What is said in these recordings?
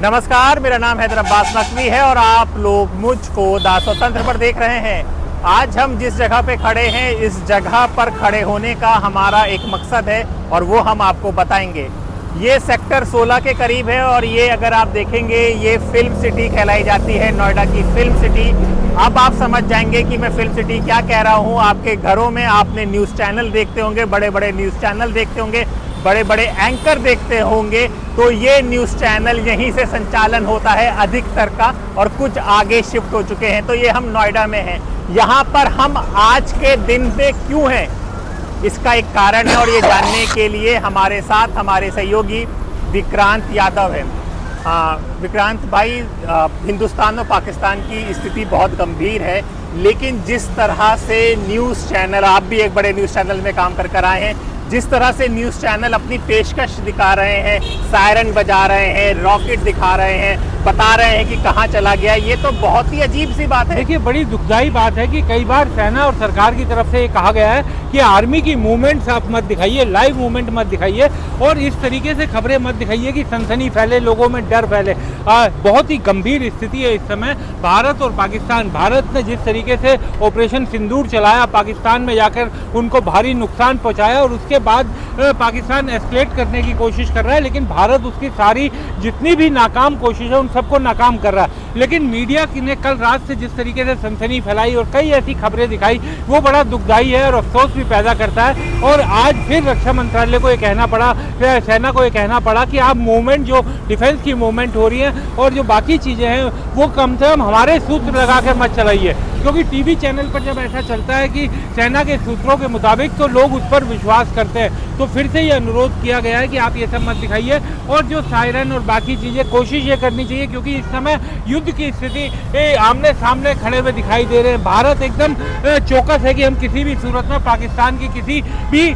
नमस्कार, मेरा नाम हैदर अब्बास नकवी है और आप लोग मुझको दा स्वतंत्र पर देख रहे हैं। आज हम जिस जगह पे खड़े हैं, इस जगह पर खड़े होने का हमारा एक मकसद है और वो हम आपको बताएंगे। ये सेक्टर 16 के करीब है और ये अगर आप देखेंगे, ये फिल्म सिटी कहलाई जाती है, नोएडा की फिल्म सिटी। अब आप समझ जाएंगे कि मैं फिल्म सिटी क्या कह रहा हूँ। आपके घरों में आपने न्यूज़ चैनल देखते होंगे, बड़े बड़े न्यूज़ चैनल देखते होंगे, बड़े बड़े एंकर देखते होंगे, तो ये न्यूज़ चैनल यहीं से संचालन होता है अधिकतर का, और कुछ आगे शिफ्ट हो चुके हैं। तो ये हम नोएडा में हैं। यहाँ पर हम आज के दिन पे क्यों हैं, इसका एक कारण है और ये जानने के लिए हमारे साथ हमारे सहयोगी विक्रांत यादव हैं। विक्रांत भाई, हिंदुस्तान और पाकिस्तान की स्थिति बहुत गंभीर है, लेकिन जिस तरह से न्यूज़ चैनल, आप भी एक बड़े न्यूज़ चैनल में काम कर आए हैं, जिस तरह से न्यूज़ चैनल अपनी पेशकश दिखा रहे हैं, सायरन बजा रहे हैं, रॉकेट दिखा रहे हैं, बता रहे हैं कि कहाँ चला गया, ये तो बहुत ही अजीब सी बात है। देखिए, बड़ी दुखदाई बात है कि कई बार सेना और सरकार की तरफ से ये कहा गया है कि आर्मी की मूवमेंट्स आप मत दिखाइए, लाइव मूवमेंट मत दिखाइए और इस तरीके से खबरें मत दिखाइए कि सनसनी फैले, लोगों में डर फैले। बहुत ही गंभीर स्थिति है इस समय। भारत और पाकिस्तान, भारत ने जिस तरीके से ऑपरेशन सिंदूर चलाया, पाकिस्तान में जाकर उनको भारी नुकसान पहुँचाया और उसके बाद पाकिस्तान एस्केलेट करने की कोशिश कर रहा है, लेकिन भारत उसकी सारी जितनी भी नाकाम कोशिश है उन सबको नाकाम कर रहा है। लेकिन मीडिया ने कल रात से जिस तरीके से सनसनी फैलाई और कई ऐसी खबरें दिखाई, वो बड़ा दुखदाई है और अफसोस भी पैदा करता है। और आज फिर रक्षा मंत्रालय को ये कहना पड़ा, सेना को ये कहना पड़ा कि आप मूवमेंट, जो डिफेंस की मूवमेंट हो रही है और जो बाकी चीज़ें हैं, वो कम से कम हमारे सूत्र लगा कर मत चलाइए। क्योंकि टीवी चैनल पर जब ऐसा चलता है कि सेना के सूत्रों के मुताबिक, तो लोग उस पर विश्वास करते हैं। तो फिर से ये अनुरोध किया गया है कि आप ये सब मत दिखाइए और जो सायरन और बाकी चीज़ें, कोशिश ये करनी चाहिए, क्योंकि इस समय युद्ध की स्थिति आमने सामने खड़े हुए दिखाई दे रहे हैं। भारत एकदम चौकस है कि हम किसी भी सूरत में पाकिस्तान की किसी भी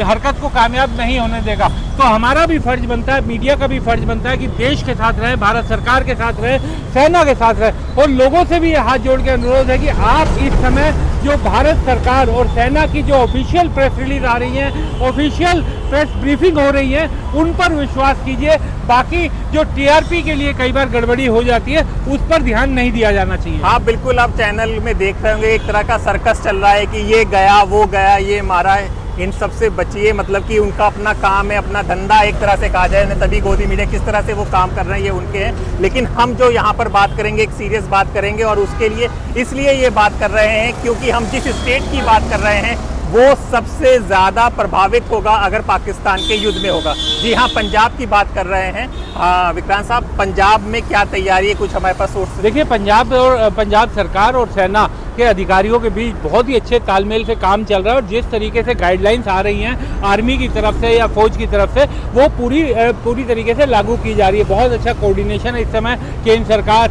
हरकत को कामयाब नहीं होने देगा। तो हमारा भी फर्ज बनता है, मीडिया का भी फर्ज बनता है कि देश के साथ रहे, भारत सरकार के साथ रहे, सेना के साथ रहे। और लोगों से भी ये हाथ जोड़ के अनुरोध है कि आप इस समय जो भारत सरकार और सेना की जो ऑफिशियल प्रेस रिलीज आ रही है, ऑफिशियल प्रेस ब्रीफिंग हो रही है, उन पर विश्वास कीजिए। बाकी जो टीआरपी के लिए कई बार गड़बड़ी हो जाती है, उस पर ध्यान नहीं दिया जाना चाहिए। हाँ बिल्कुल, आप चैनल में देख रहे होंगे एक तरह का सर्कस चल रहा है कि ये गया, वो गया, ये मारा है। इन सब से बचिए, मतलब कि उनका अपना काम है, अपना धंधा एक तरह से कहा जाए। तभी गोदी मीडिया किस तरह से वो काम कर रहे हैं, ये उनके हैं। लेकिन हम जो यहाँ पर बात करेंगे, एक सीरियस बात करेंगे, और उसके लिए इसलिए ये बात कर रहे हैं क्योंकि हम जिस स्टेट की बात कर रहे हैं वो सबसे ज़्यादा प्रभावित होगा अगर पाकिस्तान के युद्ध में होगा। जी हाँ, पंजाब की बात कर रहे हैं। विक्रांत साहब, पंजाब में क्या तैयारी है, कुछ हमारे पास सोर्स? देखिए, पंजाब सरकार और सेना के अधिकारियों के बीच बहुत ही अच्छे तालमेल से काम चल रहा है और जिस तरीके से गाइडलाइंस आ रही हैं आर्मी की तरफ से या फौज की तरफ से, वो पूरी तरीके से लागू की जा रही है। बहुत अच्छा कोऑर्डिनेशन है इस समय केंद्र सरकार,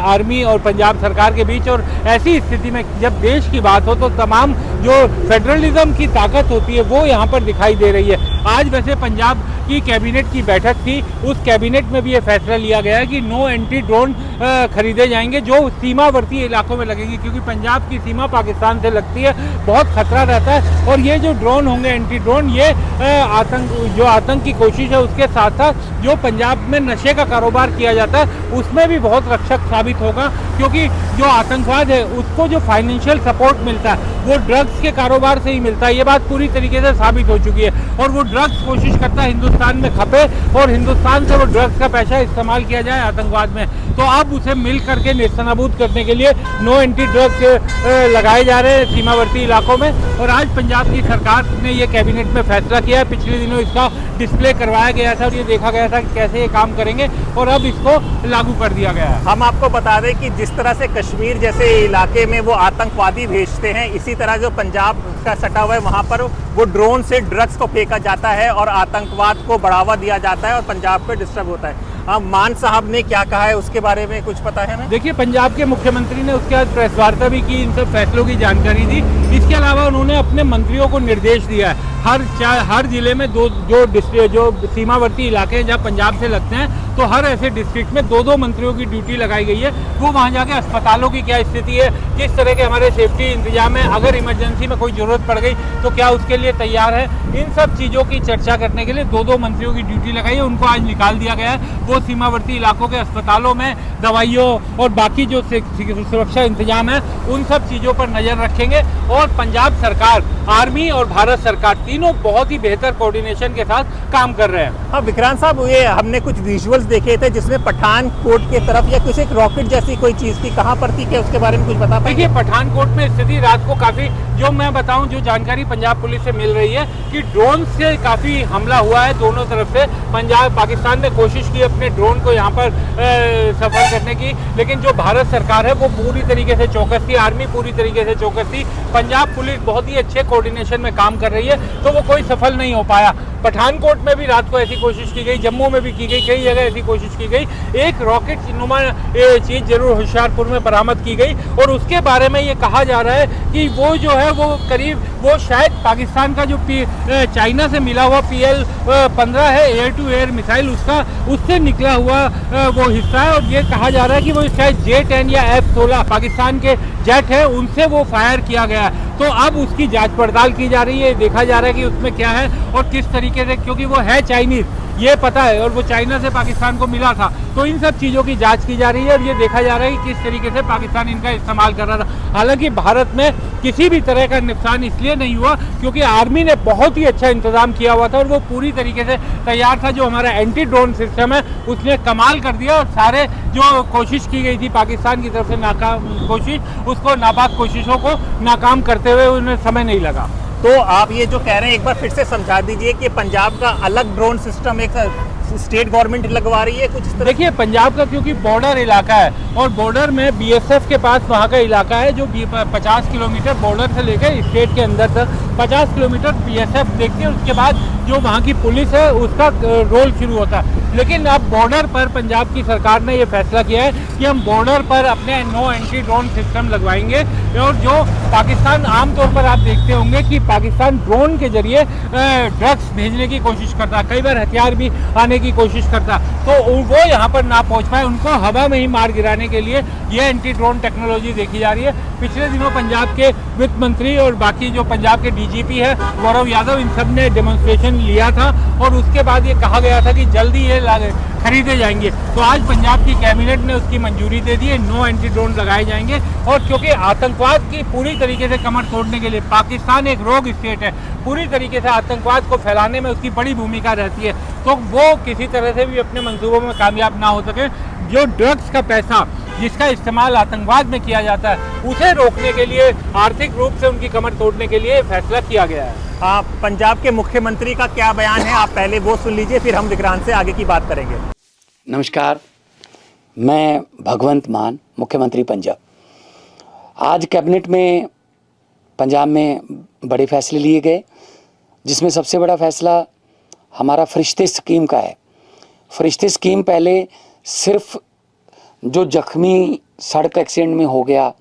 आर्मी और पंजाब सरकार के बीच। और ऐसी स्थिति में जब देश की बात हो तो तमाम जो फेडरलिज्म की ताकत होती है वो यहाँ पर दिखाई दे रही है। आज वैसे पंजाब की कैबिनेट की बैठक थी, उस कैबिनेट में भी ये फैसला लिया गया है कि नो एंटी ड्रोन खरीदे जाएंगे जो सीमावर्ती इलाकों में लगेंगे, क्योंकि पंजाब की सीमा पाकिस्तान से लगती है, बहुत खतरा रहता है। और ये जो ड्रोन होंगे, एंटी ड्रोन, ये आतंक की कोशिश है, उसके साथ साथ जो पंजाब में नशे का कारोबार किया जाता है उसमें भी बहुत रक्षक साबित होगा, क्योंकि जो आतंकवाद है उसको जो फाइनेंशियल सपोर्ट मिलता है वो ड्रग्स के कारोबार से ही मिलता है। ये बात पूरी तरीके से साबित हो चुकी है और वो ड्रग्स कोशिश करता है हिंदुस्तान में खपे और हिंदुस्तान से वो ड्रग्स का पैसा इस्तेमाल किया जाए आतंकवाद में। तो अब उसे मिल करके नेस्तनाबूद करने के लिए नो एंटी ड्रग्स लगाए जा रहे हैं सीमावर्ती इलाकों में। और आज पंजाब की सरकार ने ये कैबिनेट में फैसला किया है। पिछले दिनों इसका डिस्प्ले करवाया गया था और ये देखा गया था कि कैसे ये काम करेंगे और अब इसको लागू कर दिया गया है। हम आपको बता दें कि जिस तरह से कश्मीर जैसे इलाके में वो आतंकवादी भेजते हैं, इसी तरह जो पंजाब का सटा हुआ है वहाँ पर वो ड्रोन से ड्रग्स को फेंका जाता है और आतंकवाद को बढ़ावा दिया जाता है और पंजाब पे डिस्टर्ब होता है। मान साहब ने क्या कहा है उसके बारे में कुछ पता है हमें? देखिए, पंजाब के मुख्यमंत्री ने उसके बाद प्रेस वार्ता भी की, इन सब फैसलों की जानकारी दी। इसके अलावा उन्होंने अपने मंत्रियों को निर्देश दिया है हर जिले में जो सीमावर्ती इलाके हैं जहाँ पंजाब से लगते हैं तो हर ऐसे डिस्ट्रिक्ट में 2-2 मंत्रियों की ड्यूटी लगाई गई है। वो वहाँ जाके अस्पतालों की क्या स्थिति है, किस तरह के हमारे सेफ्टी इंतजाम है, अगर इमरजेंसी में कोई ज़रूरत पड़ गई तो क्या उसके लिए तैयार है, इन सब चीज़ों की चर्चा करने के लिए 2-2 मंत्रियों की ड्यूटी लगाई है। उनको आज निकाल दिया गया है। वो सीमावर्ती इलाकों के अस्पतालों में दवाइयों और बाकी जो सुरक्षा इंतजाम है उन सब चीज़ों पर नज़र रखेंगे। और पंजाब सरकार, आर्मी और भारत सरकार तीनों बहुत ही बेहतर कोऑर्डिनेशन के साथ काम कर रहे हैं। हाँ विक्रांत साहब, ये हमने कुछ विजुअल्स देखे थे जिसमें पठानकोट की तरफ या कुछ एक रॉकेट जैसी कोई चीज़ थी, कहाँ पर थी, क्या उसके बारे में कुछ बता पाएंगे? देखिए, पठानकोट में स्थिति रात को काफ़ी, जो मैं बताऊं, जो जानकारी पंजाब पुलिस से मिल रही है कि ड्रोन से काफ़ी हमला हुआ है दोनों तरफ से। पाकिस्तान ने कोशिश की अपने ड्रोन को यहाँ पर सफल करने की, लेकिन जो भारत सरकार है वो पूरी तरीके से चौकस थी, आर्मी पूरी तरीके से चौकस थी, पंजाब पुलिस बहुत ही अच्छे कोऑर्डिनेशन में काम कर रही है, तो वो कोई सफल नहीं हो पाया। पठानकोट में भी रात को ऐसी कोशिश की गई, जम्मू में भी की गई, कई जगह ऐसी कोशिश की गई। एक रॉकेट नुमा चीज़ जरूर होशियारपुर में बरामद की गई और उसके बारे में ये कहा जा रहा है कि वो जो है वो करीब, वो शायद पाकिस्तान का जो चाइना से मिला हुआ PL-15 है, एयर टू एयर मिसाइल, उससे निकला हुआ वो हिस्सा है। और ये कहा जा रहा है कि वो शायद J-10 या F-16 पाकिस्तान के जेट है, उनसे वो फायर किया गया है। तो अब उसकी जांच पड़ताल की जा रही है, देखा जा रहा है कि उसमें क्या है और किस तरीके से, क्योंकि वो है चाइनीज़, ये पता है, और वो चाइना से पाकिस्तान को मिला था, तो इन सब चीज़ों की जांच की जा रही है और ये देखा जा रहा है कि किस तरीके से पाकिस्तान इनका इस्तेमाल कर रहा था। हालांकि भारत में किसी भी तरह का नुकसान इसलिए नहीं हुआ क्योंकि आर्मी ने बहुत ही अच्छा इंतजाम किया हुआ था और वो पूरी तरीके से तैयार था। जो हमारा एंटी ड्रोन सिस्टम है उसने कमाल कर दिया और सारे जो कोशिश की गई थी पाकिस्तान की तरफ से नाकाम कोशिश, उसको नापाक कोशिशों को नाकाम करते हुए उन्हें समय नहीं लगा। तो आप ये जो कह रहे हैं एक बार फिर से समझा दीजिए कि पंजाब का अलग ड्रोन सिस्टम एक स्टेट गवर्नमेंट लगवा रही है कुछ इस तरह? देखिए, पंजाब का क्योंकि बॉर्डर इलाका है और बॉर्डर में BSF के पास वहाँ का इलाका है जो 50 किलोमीटर बॉर्डर से लेकर स्टेट के अंदर तक 50 किलोमीटर BSF देखती है। उसके बाद जो वहाँ की पुलिस है उसका रोल शुरू होता है। लेकिन अब बॉर्डर पर पंजाब की सरकार ने ये फैसला किया है कि हम बॉर्डर पर अपने नो एंटी ड्रोन सिस्टम लगवाएंगे। और जो पाकिस्तान, आमतौर पर आप देखते होंगे कि पाकिस्तान ड्रोन के जरिए ड्रग्स भेजने की कोशिश करता, कई बार हथियार भी आने की कोशिश करता, तो वो यहाँ पर ना पहुँच पाए, उनको हवा में ही मार गिराने के लिए ये एंटी ड्रोन टेक्नोलॉजी देखी जा रही है। पिछले दिनों पंजाब के वित्त मंत्री और बाकी जो पंजाब के DGP है गौरव यादव, इन सब ने डेमोन्स्ट्रेशन लिया था और उसके बाद ये कहा गया था कि जल्दी ये खरीदे जाएंगे। तो आज पंजाब की कैबिनेट ने उसकी मंजूरी दे दी है, नो एंटी ड्रोन लगाए जाएंगे। और क्योंकि आतंकवाद की पूरी तरीके से कमर तोड़ने के लिए पाकिस्तान एक रोग स्टेट है, पूरी तरीके से आतंकवाद को फैलाने में उसकी बड़ी भूमिका रहती है, तो वो किसी तरह से भी अपने मंसूबों में कामयाब ना हो सके। जो ड्रग्स का पैसा जिसका इस्तेमाल आतंकवाद में किया जाता है उसे रोकने के लिए, आर्थिक रूप से उनकी कमर तोड़ने के लिए फैसला किया गया है। पंजाब के मुख्यमंत्री का क्या बयान है, आप पहले वो सुन लीजिए, फिर हम विक्रांत से आगे की बात करेंगे। नमस्कार, मैं भगवंत मान, मुख्यमंत्री पंजाब। आज कैबिनेट में पंजाब में बड़े फैसले लिए गए, जिसमें सबसे बड़ा फैसला हमारा फरिश्ते स्कीम का है। फरिश्ते स्कीम पहले सिर्फ जो जख्मी सड़क एक्सीडेंट में हो गया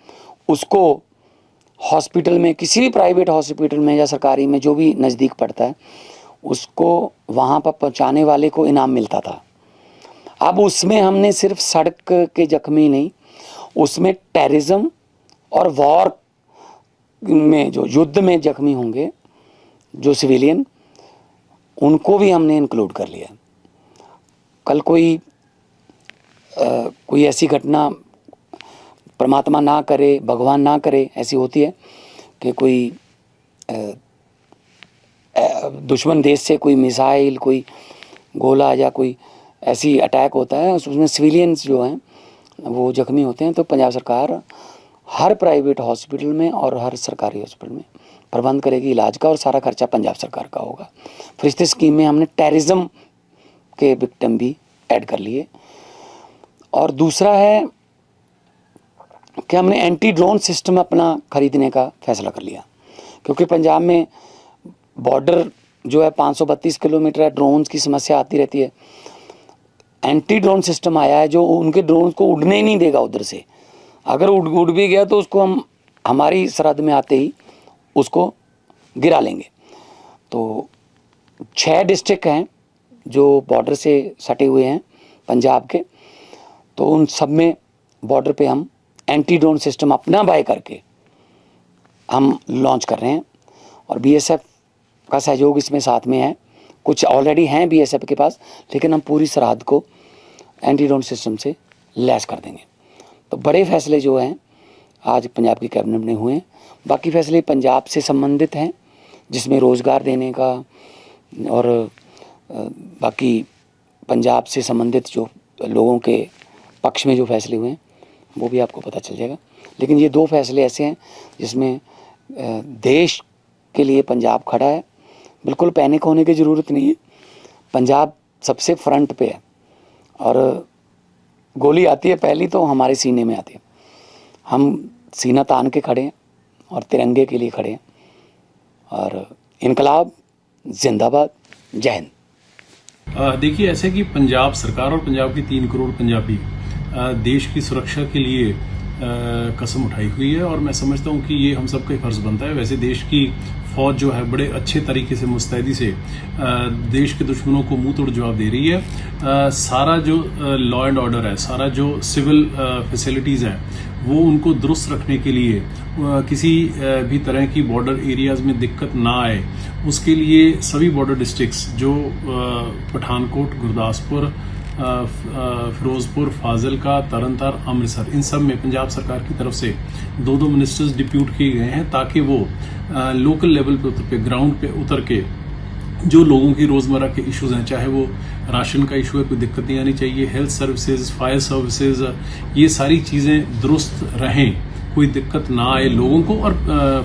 उसको हॉस्पिटल में, किसी भी प्राइवेट हॉस्पिटल में या सरकारी में जो भी नज़दीक पड़ता है, उसको वहाँ पर पहुँचाने वाले को इनाम मिलता था। अब उसमें हमने सिर्फ सड़क के जख्मी नहीं, उसमें टेररिज्म और वॉर में जो युद्ध में जख्मी होंगे जो सिविलियन, उनको भी हमने इंक्लूड कर लिया। कल कोई ऐसी घटना परमात्मा ना करे, भगवान ना करे, ऐसी होती है कि कोई दुश्मन देश से कोई मिसाइल, कोई गोला या कोई ऐसी अटैक होता है, उसमें सिविलियंस जो हैं वो जख्मी होते हैं। तो पंजाब सरकार हर प्राइवेट हॉस्पिटल में और हर सरकारी हॉस्पिटल में प्रबंध करेगी इलाज का और सारा खर्चा पंजाब सरकार का होगा। फरिश्ते स्कीम में हमने टेररिज्म के विक्टिम भी ऐड कर लिए। और दूसरा है कि हमने एंटी ड्रोन सिस्टम अपना खरीदने का फैसला कर लिया, क्योंकि पंजाब में बॉर्डर जो है 532 किलोमीटर है, ड्रोन्स की समस्या आती रहती है। एंटी ड्रोन सिस्टम आया है जो उनके ड्रोन को उड़ने ही नहीं देगा उधर से। अगर उड़ भी गया तो उसको हम हमारी सरहद में आते ही उसको गिरा लेंगे। तो 6 डिस्ट्रिक्ट हैं जो बॉर्डर से सटे हुए हैं पंजाब के, तो उन सब में बॉर्डर पे हम एंटी ड्रोन सिस्टम अपना बाय करके हम लॉन्च कर रहे हैं। और बीएसएफ का सहयोग इसमें साथ में है, कुछ ऑलरेडी हैं बीएसएफ के पास, लेकिन हम पूरी सरहद को एंटी ड्रोन सिस्टम से लैस कर देंगे। तो बड़े फैसले जो हैं आज पंजाब की कैबिनेट में हुए हैं। बाकी फैसले पंजाब से संबंधित हैं, जिसमें रोज़गार देने का और बाकी पंजाब से संबंधित जो लोगों के पक्ष में जो फैसले हुए हैं वो भी आपको पता चल जाएगा। लेकिन ये 2 फैसले ऐसे हैं जिसमें देश के लिए पंजाब खड़ा है। बिल्कुल पैनिक होने की ज़रूरत नहीं है, पंजाब सबसे फ्रंट पे है और गोली आती है पहली तो हमारे सीने में आती है। हम सीना तान के खड़े हैं और तिरंगे के लिए खड़े हैं। और इनकलाब जिंदाबाद, जय हिंद। देखिए, ऐसे कि पंजाब सरकार और पंजाब के 3 करोड़ पंजाबी देश की सुरक्षा के लिए कसम उठाई हुई है और मैं समझता हूं कि ये हम सबका फर्ज बनता है। वैसे देश की फौज जो है बड़े अच्छे तरीके से मुस्तैदी से देश के दुश्मनों को मुंह तोड़ जवाब दे रही है। सारा जो लॉ एंड ऑर्डर है, सारा जो सिविल फैसिलिटीज़ हैं, वो उनको दुरुस्त रखने के लिए किसी भी तरह की बॉर्डर एरियाज में दिक्कत ना आए, उसके लिए सभी बॉर्डर डिस्ट्रिक्ट्स जो पठानकोट, गुरदासपुर, फिरोजपुर, फाजिलका, तरनतार, अमृतसर, इन सब में पंजाब सरकार की तरफ से 2 मिनिस्टर्स डिप्यूट किए गए हैं ताकि वो लोकल लेवल पे ग्राउंड पे उतर के जो लोगों की रोजमर्रा के इश्यूज हैं, चाहे वो राशन का इशू है, कोई दिक्कत नहीं आनी चाहिए, हेल्थ सर्विसेज, फायर सर्विसेज, ये सारी चीजें दुरुस्त रहें, कोई दिक्कत ना आए लोगों को और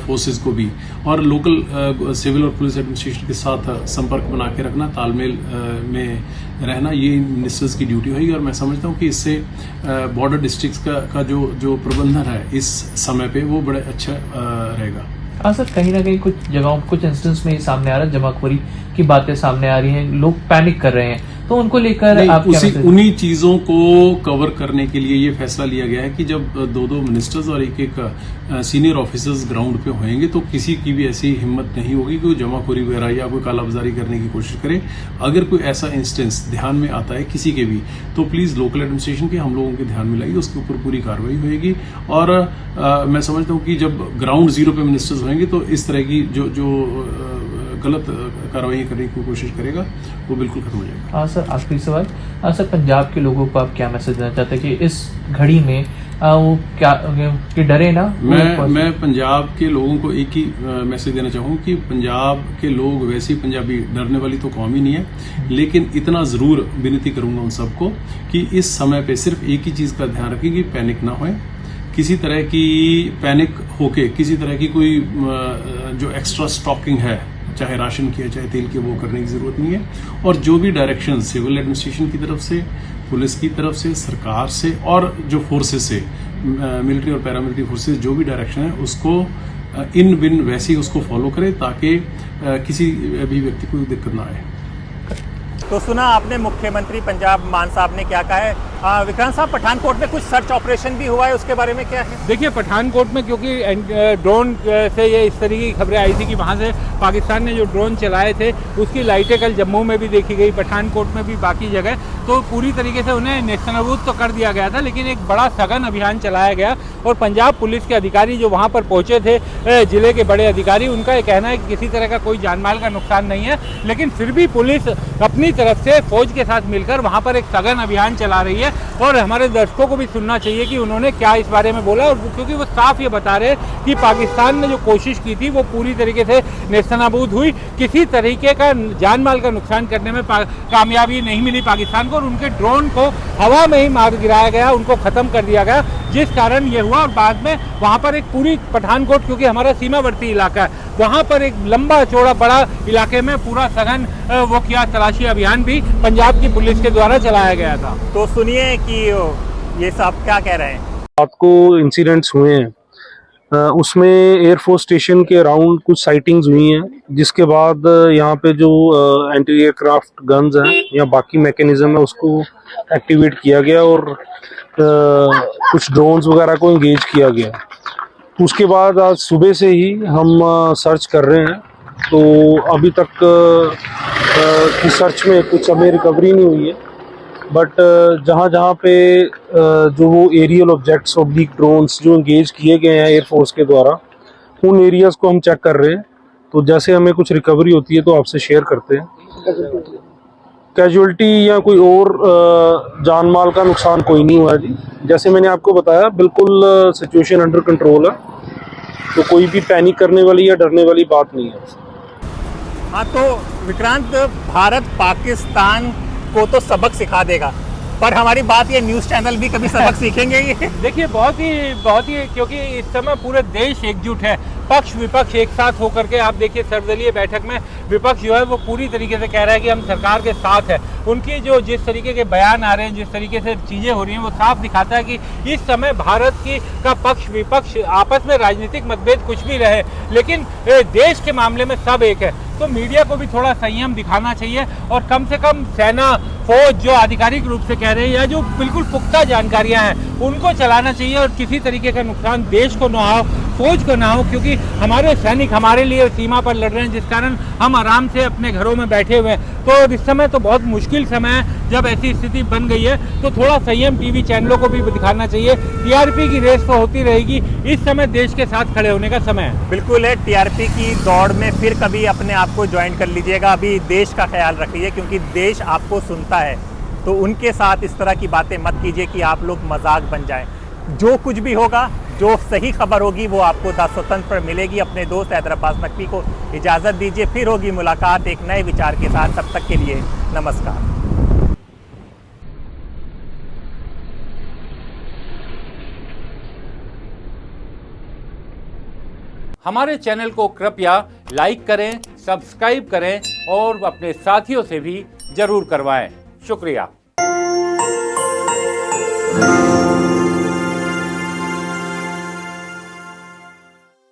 फोर्सेस को भी, और लोकल सिविल और पुलिस एडमिनिस्ट्रेशन के साथ संपर्क बना के रखना, तालमेल में रहना, ये मिनिस्टर्स की ड्यूटी होगी। और मैं समझता हूँ कि इससे बॉर्डर डिस्ट्रिक्ट्स का जो प्रबंधन है इस समय पे वो बड़े अच्छा रहेगा। हाँ सर, कहीं ना कहीं कुछ जगहों कुछ इंस्टेंस में सामने आ रहा है, जमाखोरी की बातें सामने आ रही हैं, लोग पैनिक कर रहे हैं, तो उनको लेकर आप क्या उन्हीं चीजों को कवर करने के लिए ये फैसला लिया गया है कि जब 2 मिनिस्टर्स और एक सीनियर ऑफिसर्स ग्राउंड पे होंगे तो किसी की भी ऐसी हिम्मत नहीं होगी कि वो जमाखोरी वगैरह या कोई कालाबाजारी करने की कोशिश करे। अगर कोई ऐसा इंस्टेंस ध्यान में आता है किसी के भी, तो प्लीज लोकल एडमिनिस्ट्रेशन के हम लोगों के ध्यान में लाइए, उसके ऊपर पूरी कार्रवाई होगी। और मैं समझता हूँ कि जब ग्राउंड जीरो पे मिनिस्टर्स होंगे तो इस तरह की जो गलत कार्रवाई करने की कोशिश करेगा वो बिल्कुल खत्म हो जाएगा। हाँ सर, आखिरी सवाल। हाँ सर, पंजाब के लोगों को आप क्या मैसेज देना चाहते हैं कि इस घड़ी में वो क्या कि डरे ना? मैं पंजाब के लोगों को एक ही मैसेज देना चाहूँ कि पंजाब के लोग वैसे ही पंजाबी डरने वाली तो कौम ही नहीं है, लेकिन इतना जरूर विनती करूंगा उन सबको कि इस समय पे सिर्फ एक ही चीज का ध्यान रखें कि पैनिक ना होए। किसी तरह की पैनिक होके किसी तरह की कोई जो एक्स्ट्रा स्टॉकिंग है, चाहे राशन की है चाहे तेल की, वो करने की जरूरत नहीं है। और जो भी डायरेक्शन सिविल एडमिनिस्ट्रेशन की तरफ से, पुलिस की तरफ से, सरकार से और जो फोर्सेस से, मिलिट्री और पैरामिलिट्री फोर्सेस, जो भी डायरेक्शन है उसको इन बिन वैसे ही उसको फॉलो करें ताकि किसी भी व्यक्ति को दिक्कत ना आए। तो सुना आपने मुख्यमंत्री पंजाब मान साहब ने क्या कहा है। विक्रांत साहब, पठानकोट में कुछ सर्च ऑपरेशन भी हुआ है, उसके बारे में क्या है? देखिए, पठानकोट में क्योंकि ड्रोन से ये इस तरीके की खबरें आई थी कि वहाँ से पाकिस्तान ने जो ड्रोन चलाए थे उसकी लाइटें कल जम्मू में भी देखी गई, पठानकोट में भी, बाकी जगह, तो पूरी तरीके से उन्हें नेस्तनाबूद तो कर दिया गया था, लेकिन एक बड़ा सघन अभियान चलाया गया। और पंजाब पुलिस के अधिकारी जो वहाँ पर पहुँचे थे, जिले के बड़े अधिकारी, उनका ये कहना है कि किसी तरह का कोई जानमाल का नुकसान नहीं है, लेकिन फिर भी पुलिस अपनी तरफ से फौज के साथ मिलकर वहाँ पर एक सघन अभियान चला रही है। और हमारे दर्शकों को भी सुनना चाहिए कि उन्होंने क्या इस बारे में बोला, और क्योंकि वो साफ ये बता रहे हैं कि पाकिस्तान ने जो कोशिश की थी वो पूरी तरीके से नेस्तनाबूद हुई, किसी तरीके का जानमाल का नुकसान करने में कामयाबी नहीं मिली पाकिस्तान को, और उनके ड्रोन को हवा में ही मार गिराया गया, उनको खत्म कर दिया गया, जिस कारण ये हुआ। और बाद में वहाँ पर एक पूरी पठानकोट, क्योंकि हमारा सीमावर्ती इलाका है, वहाँ पर एक लंबा चौड़ा बड़ा इलाके में पूरा सघन वो किया तलाशी अभियान भी पंजाब की पुलिस के द्वारा चलाया गया था। तो सुनिए कि ये सब क्या कह रहे हैं। रात को इंसिडेंट्स हुए हैं, उसमें एयरफोर्स स्टेशन के अराउंड कुछ साइटिंग्स हुई हैं, जिसके बाद यहाँ पे जो एंटी एयरक्राफ्ट गन्स हैं या बाकी मैकेनिज्म है उसको एक्टिवेट किया गया और कुछ ड्रोन्स वगैरह को इंगेज किया गया। उसके बाद आज सुबह से ही हम सर्च कर रहे हैं, तो अभी तक की सर्च में कुछ हमें रिकवरी नहीं हुई है, बट जहाँ जहाँ पे जो वो एरियल ऑब्जेक्ट्स ऑब्लिक ड्रोन्स जो इंगेज किए गए हैं एयरफोर्स के द्वारा, उन एरियाज़ को हम चेक कर रहे हैं। तो जैसे हमें कुछ रिकवरी होती है तो आपसे शेयर करते हैं। कैजुअल्टी या कोई और जान माल का नुकसान कोई नहीं हुआ जी। जैसे मैंने आपको बताया, बिल्कुल सिचुएशन अंडर कंट्रोल है, तो कोई भी पैनिक करने वाली या डरने वाली बात नहीं है। हाँ, तो विक्रांत, भारत पाकिस्तान को तो सबक सिखा देगा, पर हमारी बात ये न्यूज़ चैनल भी कभी सबक सीखेंगे ये? देखिए बहुत ही, क्योंकि इस समय पूरे देश एकजुट है, पक्ष विपक्ष एक साथ होकर के। आप देखिए सर्वदलीय बैठक में विपक्ष जो है वो पूरी तरीके से कह रहा है कि हम सरकार के साथ है। उनकी जो जिस तरीके के बयान आ रहे हैं, जिस तरीके से चीज़ें हो रही हैं, वो साफ दिखाता है कि इस समय भारत का पक्ष विपक्ष आपस में राजनीतिक मतभेद कुछ भी रहे, लेकिन देश के मामले में सब एक है। तो मीडिया को भी थोड़ा संयम दिखाना चाहिए और कम से कम सेना, फौज जो आधिकारिक रूप से कह रहे हैं या जो बिल्कुल पुख्ता जानकारियां हैं उनको चलाना चाहिए और किसी तरीके का नुकसान देश को ना हो, फौज को ना हो, क्योंकि हमारे सैनिक हमारे लिए सीमा पर लड़ रहे हैं, जिस कारण हम आराम से अपने घरों में बैठे हुए हैं। तो इस समय तो बहुत मुश्किल समय है, जब ऐसी स्थिति बन गई है तो थोड़ा संयम टीवी चैनलों को भी दिखाना चाहिए। टीआरपी की रेस तो होती रहेगी, इस समय देश के साथ खड़े होने का समय है। बिल्कुल है, टीआरपी की दौड़ में फिर कभी अपने आप को ज्वाइन कर लीजिएगा। अभी देश का ख्याल रखिए, क्योंकि देश आपको सुनता है, तो उनके साथ इस तरह की बातें मत कीजिए कि आप लोग मजाक बन जाएं। जो कुछ भी होगा, जो सही खबर होगी, वो आपको द स्वतंत्र पर मिलेगी। अपने दोस्त हैदर अब्बास नकवी को इजाज़त दीजिए, फिर होगी मुलाकात एक नए विचार के साथ। तब तक के लिए नमस्कार। हमारे चैनल को कृपया लाइक करें, सब्सक्राइब करें और अपने साथियों से भी जरूर करवाएं। शुक्रिया।